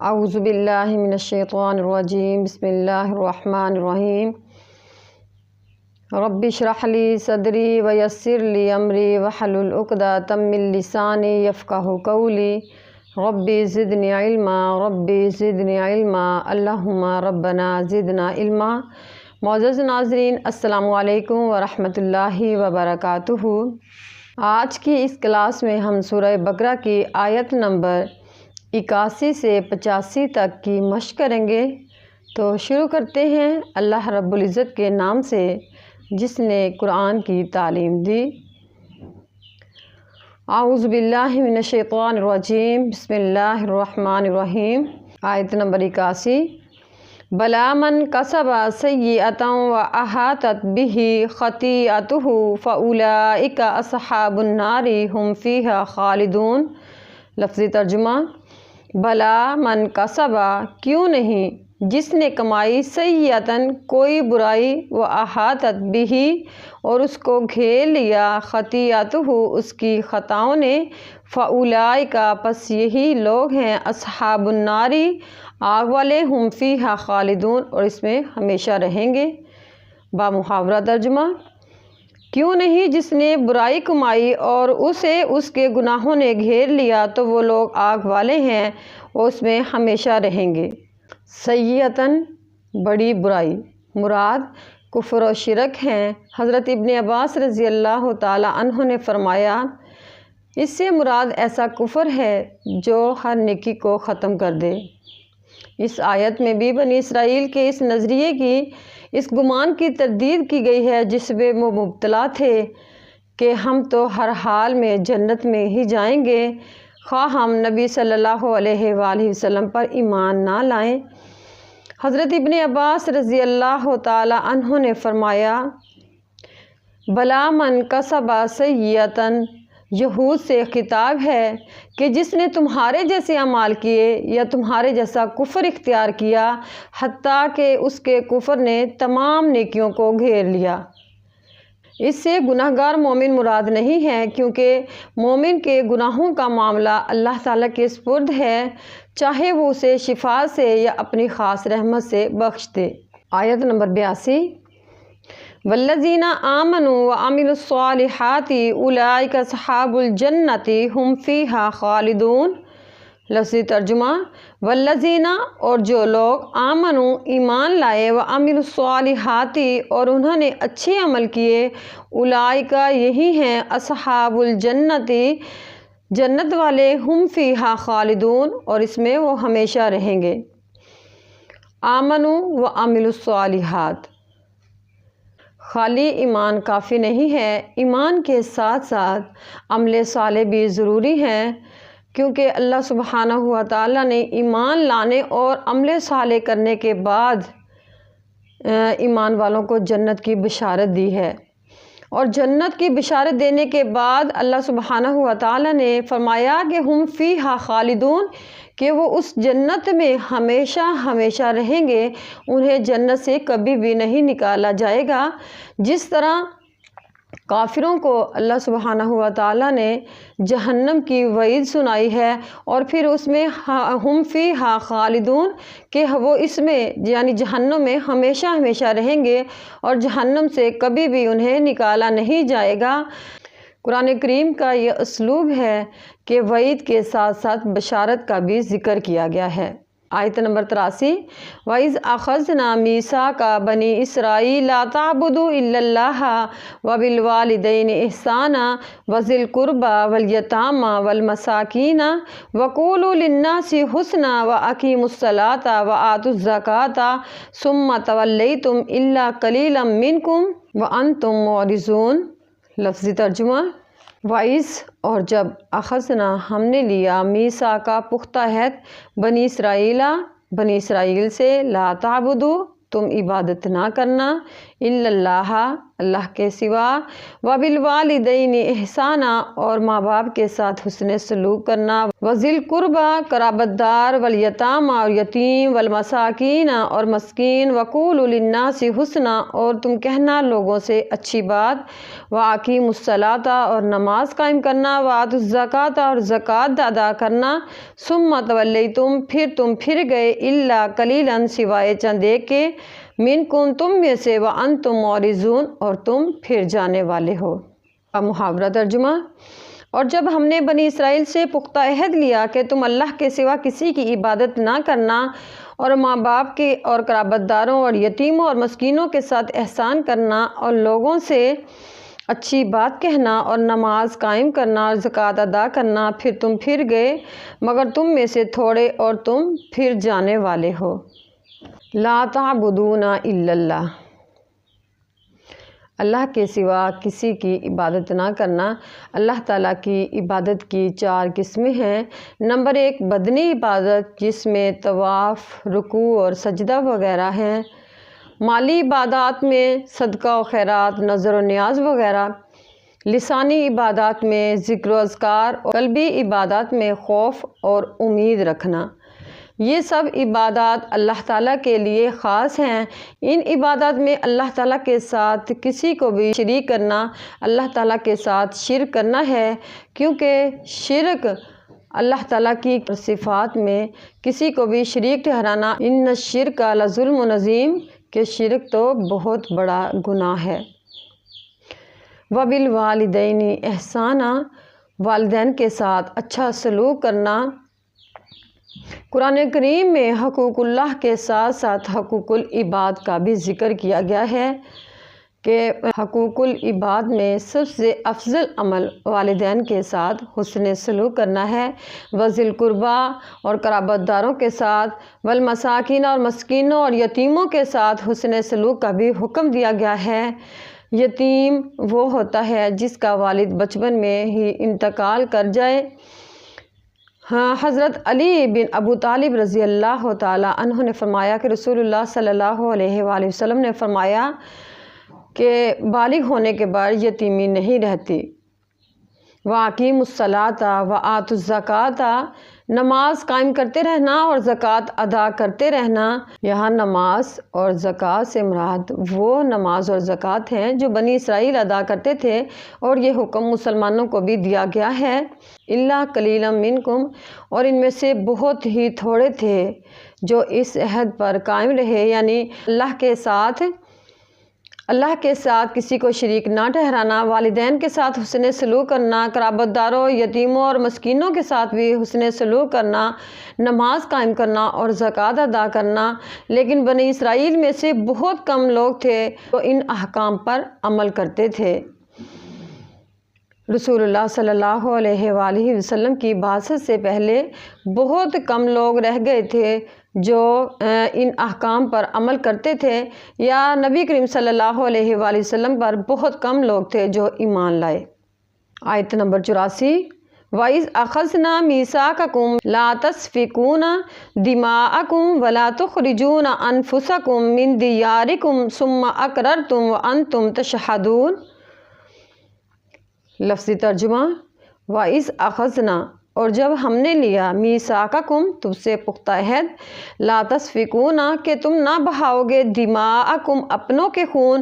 اعوذ باللہ من الشیطان الرجیم بسم اللہ الرحمن الرحیم رب اشرح لی صدری ویسر لی امری واحلل عقدۃ من لسانی یفقہوا قولی ربی زدنی علما اللہم ربنا زدنا علما۔ معزز ناظرین، السلام علیکم ورحمۃ اللہ وبرکاتہ۔ آج کی اس کلاس میں ہم سورہ بقرہ کی آیت نمبر 81 سے 85 تک کی مشق کریں گے۔ تو شروع کرتے ہیں اللہ رب العزت کے نام سے جس نے قرآن کی تعلیم دی۔ اعوذ باللہ من الشیطان الرجیم بسم اللہ الرحمن الرحیم۔ آیت نمبر 81۔ بلا من کسب سیئۃ واحاطت بہ خطیئتہ فاولئک اصحاب النار ھم فیہا خالدون۔ لفظی ترجمہ: بلا من کسبا، کیوں نہیں، جس نے کمائی، سیئۃً کوئی برائی، و احاطت بہ اور اس کو گھیر لیا، خطیئتہ اس کی خطاؤں نے، فاولئک پس یہی لوگ ہیں، اصحاب النار آگ والے، ہم فیہا خالدون اور اس میں ہمیشہ رہیں گے۔ با محاورہ ترجمہ: کیوں نہیں جس نے برائی کمائی اور اسے اس کے گناہوں نے گھیر لیا تو وہ لوگ آگ والے ہیں، وہ اس میں ہمیشہ رہیں گے۔ سیئۃً بڑی برائی، مراد کفر و شرک ہیں۔ حضرت ابن عباس رضی اللہ تعالیٰ عنہ نے فرمایا، اس سے مراد ایسا کفر ہے جو ہر نیکی کو ختم کر دے۔ اس آیت میں بھی بنی اسرائیل کے اس نظریے کی، اس گمان کی تردید کی گئی ہے جس میں وہ مبتلا تھے کہ ہم تو ہر حال میں جنت میں ہی جائیں گے، خواہ ہم نبی صلی اللہ علیہ وآلہ وسلم پر ایمان نہ لائیں۔ حضرت ابن عباس رضی اللہ تعالی عنہ نے فرمایا، بلا من کسب سیئۃً، یہود سے خطاب ہے کہ جس نے تمہارے جیسے اعمال کیے یا تمہارے جیسا کفر اختیار کیا، حتیٰ کہ اس کے کفر نے تمام نیکیوں کو گھیر لیا۔ اس سے گناہ گار مومن مراد نہیں ہے، کیونکہ مومن کے گناہوں کا معاملہ اللہ تعالیٰ کے سپرد ہے، چاہے وہ اسے شفا سے یا اپنی خاص رحمت سے بخش دے۔ آیت نمبر 82۔ والذین آمنوا وعملوا الصالحات اولئک اصحاب الجنۃ ھم فیہا خالدون۔ لفظی ترجمہ: والذین اور جو لوگ آمنوا ایمان لائے، وعملوا الصالحات اور انہوں نے اچھے عمل کیے، اولئک یہی ہیں، اصحاب الجنۃ جنت والے، ھم فیہا خالدون اور اس میں وہ ہمیشہ رہیں گے۔ آمنوا وعملوا الصالحات، خالی ایمان کافی نہیں ہے، ایمان کے ساتھ ساتھ عمل صالح بھی ضروری ہے، کیونکہ اللہ سبحانہ و تعالیٰ نے ایمان لانے اور عمل صالح کرنے کے بعد ایمان والوں کو جنت کی بشارت دی ہے، اور جنت کی بشارت دینے کے بعد اللہ سبحانہ و تعالیٰ نے فرمایا کہ ہم فیہا خالدون، کہ وہ اس جنت میں ہمیشہ ہمیشہ رہیں گے، انہیں جنت سے کبھی بھی نہیں نکالا جائے گا۔ جس طرح کافروں کو اللہ سبحانہ و تعالیٰ نے جہنم کی وعید سنائی ہے اور پھر اس میں ہم فیہا خالدون، کہ وہ اس میں یعنی جہنم میں ہمیشہ ہمیشہ رہیں گے اور جہنم سے کبھی بھی انہیں نکالا نہیں جائے گا۔ قرآن کریم کا یہ اسلوب ہے کہ وعید کے ساتھ ساتھ بشارت کا بھی ذکر کیا گیا ہے۔ آیت نمبر 83۔ وَإِذْ أَخَذْنَا مِيثَاقَ بَنِي إِسْرَائِيلَ لَا تَعْبُدُوا إِلَّا اللَّهَ وَبِالْوَالِدَيْنِ إِحْسَانًا وَذِي الْقُرْبَى وَالْيَتَامَى وَالْمَسَاكِينَ وَقُولُوا لِلنَّاسِ حُسْنًا وَأَقِيمُوا الصَّلَاةَ وَآتُوا الزَّكَاةَ ثُمَّ تَوَلَّيْتُمْ إِلَّا قَلِيلًا مِّنكُمْ وَأَنْتُمْ مُعْرِضُونَ۔ لفظی ترجمہ: وَإِذْ اور جب، اخذنا ہم نے لیا، میثاق پختہ عہد، بنی اسرائیل سے، لا تعبدو تم عبادت نہ کرنا، الا اللہ اللہ کے سوا، وبالوالدین احسانا اور ماں باپ کے ساتھ حسن سلوک کرنا، وذی القربی قرابت دار، والیتامی اور یتیم، والمساکین اور مسکین، وقولوا للناس حسنا اور تم کہنا لوگوں سے اچھی بات، واقیموا الصلاۃ اور نماز قائم کرنا، وآتوا الزکوٰۃ اور زکوٰۃ ادا کرنا، ثم تولیتم پھر تم پھر گئے، الا قلیلا سوائے چند ایک کے، منکم تم میں سے، وانتم معرضون اور تم پھر جانے والے ہو۔ محاورہ ترجمہ۔ اور جب ہم نے بنی اسرائیل سے پختہ عہد لیا کہ تم اللہ کے سوا کسی کی عبادت نہ کرنا اور ماں باپ کے اور قرابت داروں اور یتیموں اور مسکینوں کے ساتھ احسان کرنا اور لوگوں سے اچھی بات کہنا اور نماز قائم کرنا اور زکوٰۃ ادا کرنا، پھر تم پھر گئے مگر تم میں سے تھوڑے اور تم پھر جانے والے ہو۔ لا تعبدون الا اللہ، اللہ کے سوا کسی کی عبادت نہ کرنا۔ اللہ تعالیٰ کی عبادت کی 4 قسمیں ہیں۔ نمبر 1 بدنی عبادت، جس میں طواف، رکوع اور سجدہ وغیرہ ہیں۔ مالی عبادات میں صدقہ و خیرات، نظر و نیاز وغیرہ۔ لسانی عبادات میں ذکر و اذکار، اور قلبی عبادات میں خوف اور امید رکھنا۔ یہ سب عبادات اللہ تعالیٰ کے لیے خاص ہیں۔ ان عبادات میں اللہ تعالیٰ کے ساتھ کسی کو بھی شریک کرنا اللہ تعالیٰ کے ساتھ شرک کرنا ہے، کیونکہ شرک اللہ تعالیٰ کی صفات میں کسی کو بھی شریک ٹھہرانا، ان الشرک لظلم عظیم، کہ شرک تو بہت بڑا گناہ ہے۔ وبالوالدین احسانا، والدین کے ساتھ اچھا سلوک کرنا۔ قرآن کریم میں حقوق اللہ کے ساتھ ساتھ حقوق العباد کا بھی ذکر کیا گیا ہے کہ حقوق العباد میں سب سے افضل عمل والدین کے ساتھ حسن سلوک کرنا ہے، وذی القربی اور قرابت داروں کے ساتھ، والمساکین اور مسکینوں اور یتیموں کے ساتھ حسن سلوک کا بھی حکم دیا گیا ہے۔ یتیم وہ ہوتا ہے جس کا والد بچپن میں ہی انتقال کر جائے۔ حضرت علی بن ابو طالب رضی اللہ تعالیٰ عنہ نے فرمایا کہ رسول اللہ صلی اللہ علیہ وآلہ وسلم نے فرمایا کہ بالغ ہونے کے بعد یتیمی نہیں رہتی۔ وَأَقِیمُوا الصَّلَاةَ وَآتُوا الزَّکَاةَ، نماز قائم کرتے رہنا اور زکوٰۃ ادا کرتے رہنا۔ یہاں نماز اور زکوٰۃ سے مراد وہ نماز اور زکوٰۃ ہیں جو بنی اسرائیل ادا کرتے تھے، اور یہ حکم مسلمانوں کو بھی دیا گیا ہے۔ الا قلیلا منکم، اور ان میں سے بہت ہی تھوڑے تھے جو اس عہد پر قائم رہے، یعنی اللہ کے ساتھ کسی کو شریک نہ ٹھہرانا، والدین کے ساتھ حسن سلوک کرنا، قرابت داروں، یتیموں اور مسکینوں کے ساتھ بھی حسن سلوک کرنا، نماز قائم کرنا اور زکوٰۃ ادا کرنا۔ لیکن بنی اسرائیل میں سے بہت کم لوگ تھے جو ان احکام پر عمل کرتے تھے۔ رسول اللہ صلی اللہ علیہ وآلہ وسلم کی بعثت سے پہلے بہت کم لوگ رہ گئے تھے جو ان احکام پر عمل کرتے تھے، یا نبی کریم صلی اللہ علیہ وآلہ وسلم پر بہت کم لوگ تھے جو ایمان لائے۔ آیت نمبر 84۔ وَإِذْ أَخَذْنَا مِيثَاقَكُمْ لَا تَسْفِكُونَ دِمَاءَكُمْ وَلَا تُخْرِجُونَ أَنفُسَكُمْ مِنْ دِيَارِكُمْ ثُمَّ أَقْرَرْتُمْ وَأَنْتُمْ تَشْهَدُونَ۔ لفظی ترجمہ۔ وَإِذْ أَخَذْنَا، اور جب ہم نے لیا، میثاقکم، تم سے پختہ عہد، لا تسفکون، کہ تم نہ بہاؤ گے، دماءکم، اپنوں کے خون،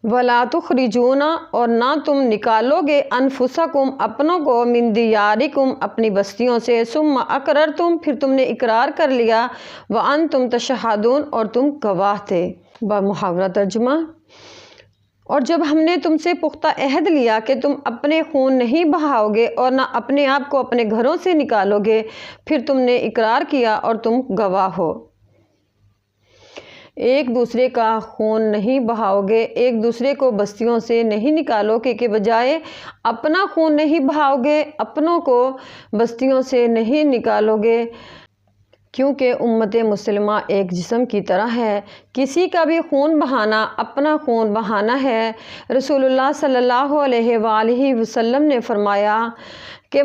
ولا تخرجون، اور نہ تم نکالو گے، انفسکم، اپنوں کو، من دیارکم، اپنی بستیوں سے، ثم اقررتم، پھر تم نے اقرار کر لیا، وانتم تشہدون، اور تم گواہ تھے۔ بمحاورہ ترجمہ۔ اور جب ہم نے تم سے پختہ عہد لیا کہ تم اپنے خون نہیں بہاؤ گے اور نہ اپنے آپ کو اپنے گھروں سے نکالو گے، پھر تم نے اقرار کیا اور تم گواہ ہو۔ ایک دوسرے کا خون نہیں بہاؤ گے، ایک دوسرے کو بستیوں سے نہیں نکالو گے کے بجائے اپنا خون نہیں بہاؤ گے، اپنوں کو بستیوں سے نہیں نکالو گے، کیونکہ امت مسلمہ ایک جسم کی طرح ہے، کسی کا بھی خون بہانا اپنا خون بہانا ہے۔ رسول اللہ صلی اللہ علیہ وآلہ وسلم نے فرمایا کہ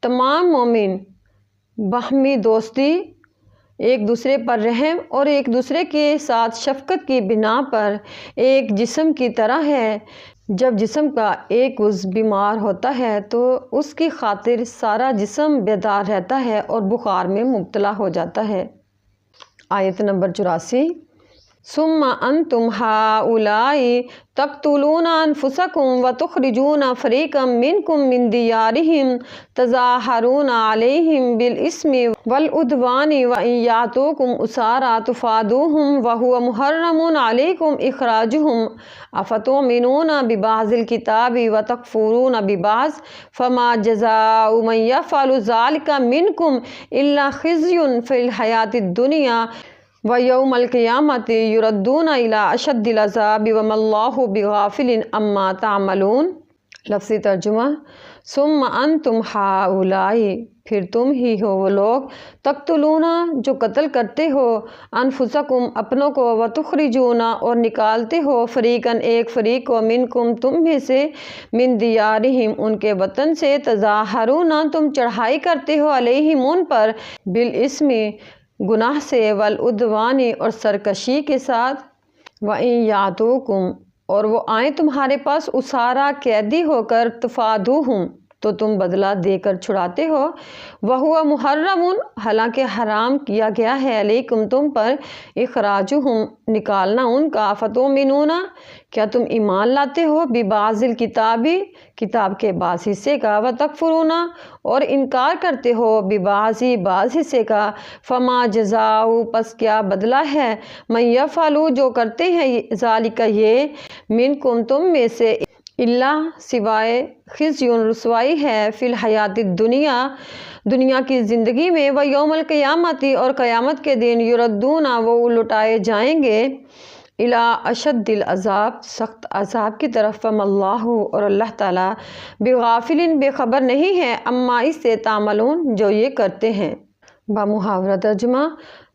تمام مومن باہمی دوستی ایک دوسرے پر رحم اور ایک دوسرے کے ساتھ شفقت کی بنا پر ایک جسم کی طرح ہے۔ جب جسم کا ایک عضو بیمار ہوتا ہے تو اس کی خاطر سارا جسم بیدار رہتا ہے اور بخار میں مبتلا ہو جاتا ہے۔ آیت نمبر 84۔ ثم انتم ہؤلاء تقتلون انفسکم وتخرجون فریقا منکم من دیارہم تظاہرون علیہم بالاسم والعدوان وان یاتوکم اسارى تفادوہم وہو محرم علیکم اخراجہم افتؤمنون ببعض الکتاب وتکفرون ببعض فما جزاء من یفعل ذلک منکم الا خزی فی الحیاۃ الدنیا وَيَوْمَ الْقِيَامَةِ يُرَدُّونَ إِلَىٰ أَشَدِّ الْعَذَابِ وَمَا اللَّهُ بِغَافِلٍ عَمَّا تَعْمَلُونَ۔ لفظی ترجمہ۔ ثُمَّ أَنْتُمْ ہؤلاء، پھر تم ہی ہو وہ لوگ، تقتلون جو قتل کرتے ہو، انفسکم اپنوں کو، وتخرجون اور نکالتے ہو، فریقاً ایک فریق کو، منکم تم میں سے، من دیارہم ان کے وطن سے، تظاہرون تم چڑھائی کرتے ہو، علیہم ان پر، بالاسم گناہ سے، والعدوان اور سرکشی کے ساتھ، وَإِن یَأْتُوکُم اور وہ آئیں تمہارے پاس، اسارا قیدی ہو کر، تفادوہم تو تم بدلہ دے کر چھڑاتے ہو، وہو محرم حالانکہ حرام کیا گیا ہے، علیکم تم پر، اخراجہم نکالنا ان کا، فتؤمنون کیا تم ایمان لاتے ہو، ببعض الکتاب کتاب کے بعض حصے کا، وتکفرون اور انکار کرتے ہو، ببعض بعض حصے کا، فما جزاء پس کیا بدلہ ہے، من یفعل جو کرتے ہیں، ذالک یہ، منکم تم میں سے، اللہ سوائے خزی رسوائی ہے، فی الحیات الدنیا دنیا کی زندگی میں، ویوم القیامت اور قیامت کے دن، یردون وہ لٹائے جائیں گے، الی اشد العذاب سخت عذاب کی طرف، فما اللہ اور اللہ تعالیٰ، بغافل بے خبر نہیں ہے، اما اس سے، تعملون جو یہ کرتے ہیں۔ بامحاورہ ترجمہ۔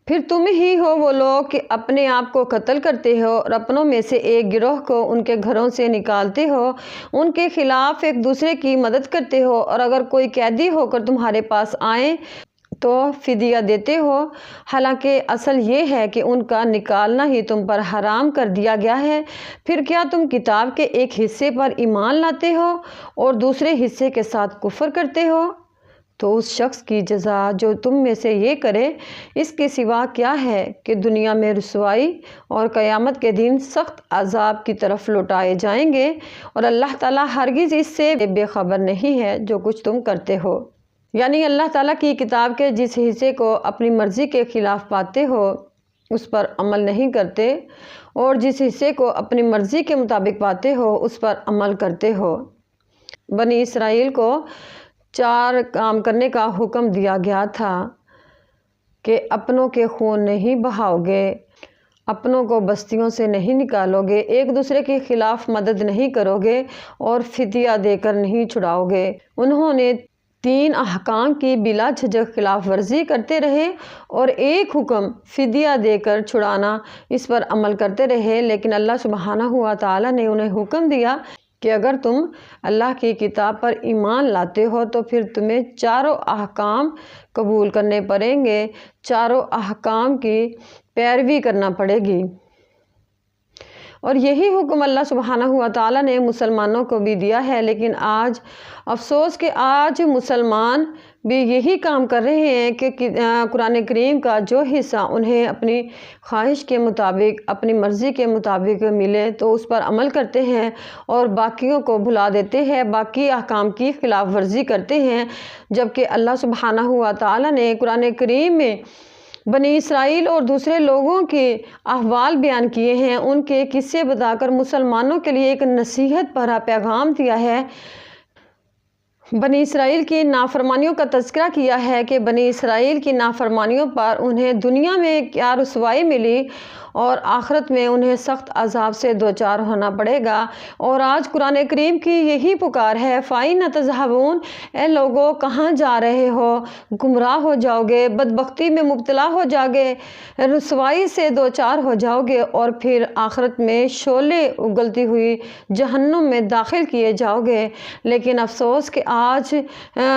پھر تم ہی ہو وہ لوگ کہ اپنے آپ کو قتل کرتے ہو اور اپنوں میں سے ایک گروہ کو ان کے گھروں سے نکالتے ہو، ان کے خلاف ایک دوسرے کی مدد کرتے ہو، اور اگر کوئی قیدی ہو کر تمہارے پاس آئیں تو فدیہ دیتے ہو، حالانکہ اصل یہ ہے کہ ان کا نکالنا ہی تم پر حرام کر دیا گیا ہے۔ پھر کیا تم کتاب کے ایک حصے پر ایمان لاتے ہو اور دوسرے حصے کے ساتھ کفر کرتے ہو؟ تو اس شخص کی جزا جو تم میں سے یہ کرے، اس کے سوا کیا ہے کہ دنیا میں رسوائی اور قیامت کے دن سخت عذاب کی طرف لوٹائے جائیں گے، اور اللہ تعالیٰ ہرگز اس سے بے خبر نہیں ہے جو کچھ تم کرتے ہو۔ یعنی اللہ تعالیٰ کی کتاب کے جس حصے کو اپنی مرضی کے خلاف پاتے ہو اس پر عمل نہیں کرتے، اور جس حصے کو اپنی مرضی کے مطابق پاتے ہو اس پر عمل کرتے ہو۔ بنی اسرائیل کو 4 کام کرنے کا حکم دیا گیا تھا کہ اپنوں کے خون نہیں بہاؤ گے، اپنوں کو بستیوں سے نہیں نکالو گے، ایک دوسرے کے خلاف مدد نہیں کرو گے، اور فدیہ دے کر نہیں چھڑاؤ گے۔ انہوں نے 3 احکام کی بلا جھجک خلاف ورزی کرتے رہے، اور ایک حکم فدیہ دے کر چھڑانا، اس پر عمل کرتے رہے، لیکن اللہ سبحانہ و تعالیٰ نے انہیں حکم دیا کہ اگر تم اللہ کی کتاب پر ایمان لاتے ہو تو پھر تمہیں 4 احکام قبول کرنے پڑیں گے، 4 احکام کی پیروی کرنا پڑے گی۔ اور یہی حکم اللہ سبحانہ و تعالیٰ نے مسلمانوں کو بھی دیا ہے، لیکن آج افسوس کہ آج مسلمان بھی یہی کام کر رہے ہیں کہ قرآن کریم کا جو حصہ انہیں اپنی خواہش کے مطابق، اپنی مرضی کے مطابق ملے تو اس پر عمل کرتے ہیں، اور باقیوں کو بھلا دیتے ہیں، باقی احکام کی خلاف ورزی کرتے ہیں، جبکہ اللہ سبحانہ و تعالیٰ نے قرآن کریم میں بنی اسرائیل اور دوسرے لوگوں کے احوال بیان کیے ہیں، ان کے قصے بتا کر مسلمانوں کے لیے ایک نصیحت بھرا پیغام دیا ہے۔ بنی اسرائیل کی نافرمانیوں کا تذکرہ کیا ہے کہ بنی اسرائیل کی نافرمانیوں پر انہیں دنیا میں کیا رسوائی ملی، اور آخرت میں انہیں سخت عذاب سے دوچار ہونا پڑے گا۔ اور آج قرآن کریم کی یہی پکار ہے، فَأَيْنَ تَذْهَبُونَ، اے لوگو کہاں جا رہے ہو، گمراہ ہو جاؤ گے، بدبختی میں مبتلا ہو جاؤ گے، رسوائی سے دوچار ہو جاؤ گے، اور پھر آخرت میں شعلے اگلتی ہوئی جہنم میں داخل کیے جاؤ گے۔ لیکن افسوس کہ آج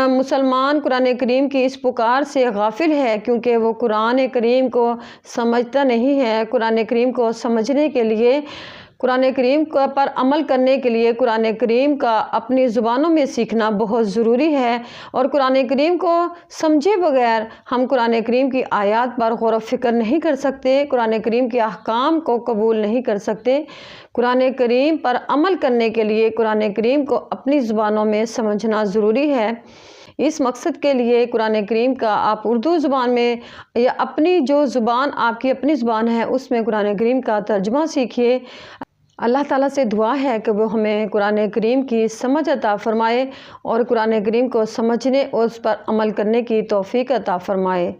مسلمان قرآن کریم کی اس پکار سے غافل ہے، کیونکہ وہ قرآن کریم کو سمجھتا نہیں ہے۔ قرآن کریم کو سمجھنے کے لیے، قرآن کریم پر عمل کرنے کے لیے قرآن کریم کا اپنی زبانوں میں سیکھنا بہت ضروری ہے، اور قرآن کریم کو سمجھے بغیر ہم قرآن کریم کی آیات پر غور و فکر نہیں کر سکتے، قرآن کریم کے احکام کو قبول نہیں کر سکتے۔ قرآن کریم پر عمل کرنے کے لیے قرآن کریم کو اپنی زبانوں میں سمجھنا ضروری ہے۔ اس مقصد کے لیے قرآن کریم کا آپ اردو زبان میں یا اپنی جو زبان آپ کی اپنی زبان ہے اس میں قرآن کریم کا ترجمہ سیکھیے۔ اللہ تعالیٰ سے دعا ہے کہ وہ ہمیں قرآن کریم کی سمجھ عطا فرمائے اور قرآن کریم کو سمجھنے اور اس پر عمل کرنے کی توفیق عطا فرمائے۔